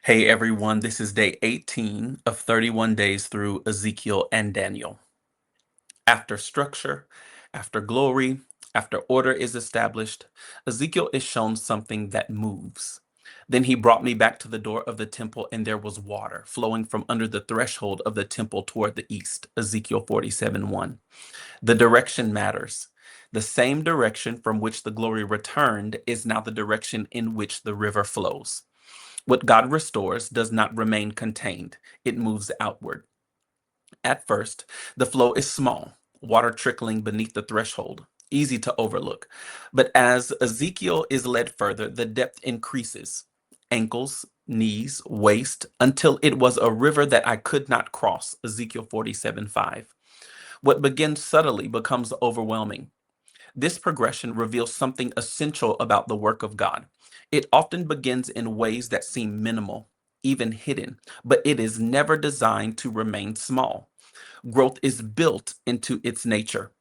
Hey everyone, this is day 18 of 31 days through Ezekiel and Daniel. After structure, after glory, after order is established, Ezekiel is shown something that moves. Then he brought me back to the door of the temple, and there was water flowing from under the threshold of the temple toward the east. Ezekiel 47:1. The direction matters. The same direction from which the glory returned is now the direction in which the river flows. What God restores does not remain contained, it moves outward. At first, the flow is small, water trickling beneath the threshold, easy to overlook. But as Ezekiel is led further, the depth increases ankles, knees, waist, until it was a river that I could not cross. Ezekiel 47:5. What begins subtly becomes overwhelming. This progression reveals something essential about the work of God. It often begins in ways that seem minimal, even hidden, but it is never designed to remain small. Growth is built into its nature.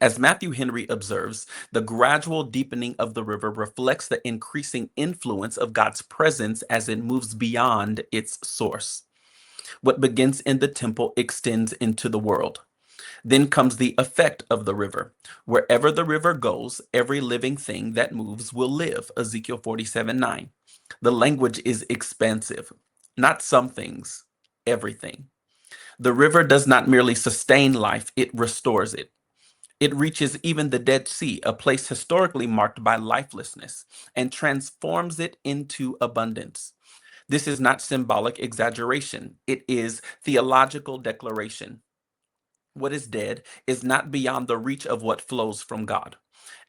As Matthew Henry observes, the gradual deepening of the river reflects the increasing influence of God's presence as it moves beyond its source. What begins in the temple extends into the world. Then comes the effect of the river. Wherever the river goes, every living thing that moves will live. Ezekiel 47:9. The language is expansive. Not some things, everything. The river does not merely sustain life, it restores it. It reaches even the Dead Sea, a place historically marked by lifelessness, and transforms it into abundance. This is not symbolic exaggeration, it is theological declaration. What is dead is not beyond the reach of what flows from God.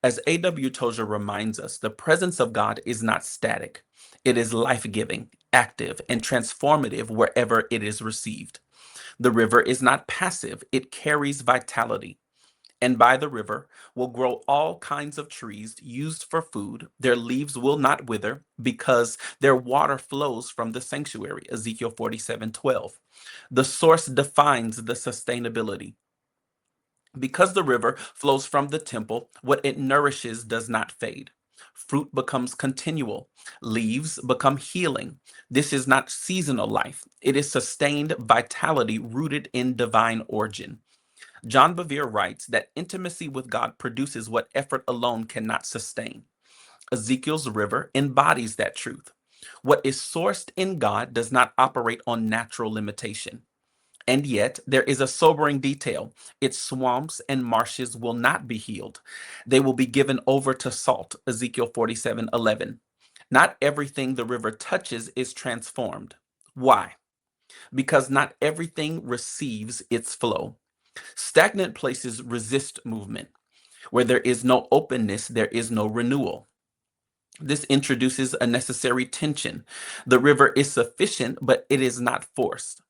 As A.W. Tozer reminds us, the presence of God is not static. It is life-giving, active, and transformative wherever it is received. The river is not passive, it carries vitality. And by the river will grow all kinds of trees used for food. Their leaves will not wither because their water flows from the sanctuary. Ezekiel 47:12. The source defines the sustainability. Because the river flows from the temple, what it nourishes does not fade. Fruit becomes continual. Leaves become healing. This is not seasonal life. It is sustained vitality rooted in divine origin. John Bevere writes that intimacy with God produces what effort alone cannot sustain. Ezekiel's river embodies that truth. What is sourced in God does not operate on natural limitation. And yet, there is a sobering detail. Its swamps and marshes will not be healed. They will be given over to salt. Ezekiel 47:11. Not everything the river touches is transformed. Why? Because not everything receives its flow. Stagnant places resist movement. Where there is no openness, there is no renewal. This introduces a necessary tension. The river is sufficient, but it is not forced.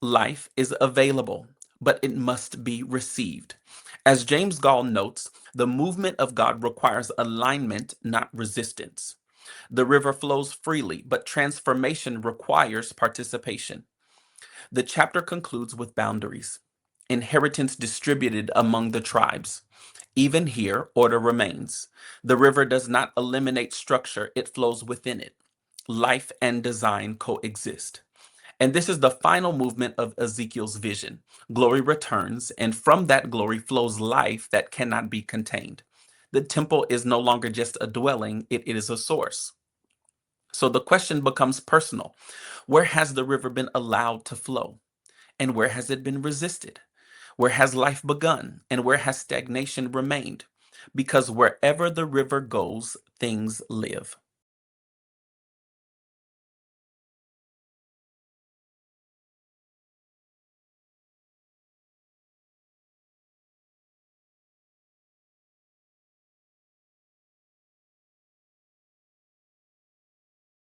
Life is available, but it must be received. As James Gall notes, the movement of God requires alignment, not resistance. The river flows freely, but transformation requires participation. The chapter concludes with boundaries, inheritance distributed among the tribes. Even here, order remains. The river does not eliminate structure, it flows within it. Life and design coexist. And this is the final movement of Ezekiel's vision. Glory returns, and from that glory flows life that cannot be contained. The temple is no longer just a dwelling, it is a source. So the question becomes personal. Where has the river been allowed to flow? And where has it been resisted? Where has life begun? And where has stagnation remained? Because wherever the river goes, things live.